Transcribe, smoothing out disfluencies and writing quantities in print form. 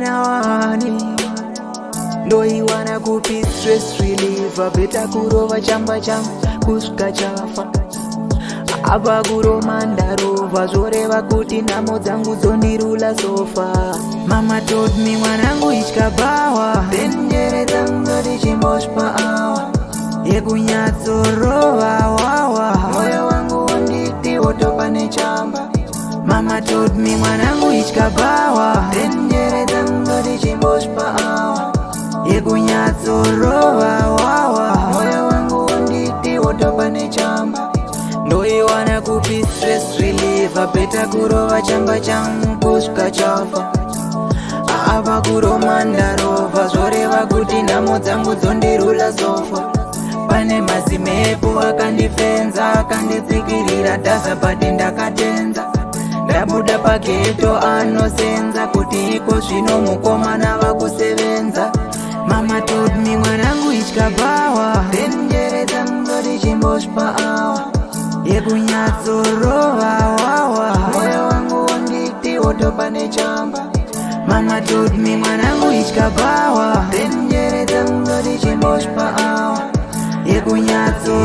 wani Doi wana kupi stress reliever Beta kurova chamba chamba kusika chafa Aba kuro mandarova Zoreva kuti namo zangu zondirula sofa Mama told me mwanangu ichka Bhawa Denjere zangu dichimboshpa awa Yekunyatso rova wawa Moyo wangu onditi otopane chamba Mama told me mwanangu ichka Bhawa Denjere zangu dichimboshpa awa Yekunyatso rova wawa Moyo wangu onditi otopane chamba Doi wana kupi stress reliever Beta kurova chamba changu kusika chafa Aba kuro mandarova Zoreva kuti namo zangu zondirula sofa Pane mazimepo akandifenza Akanditsikirira dasa pati ndakatenza Ndabuda paketo anosenza Kuti iko zvino mukomana vakusevenza Mama told me mwanangu ichka Bhawa Denjere zangu dichimboshpa awa Yekunyatso rova wawa Moyo wangu onditi otopane chamba Mama told me mwanangu ichka Bhawa Denjere zangu dichimboshpa awa Yekunyatso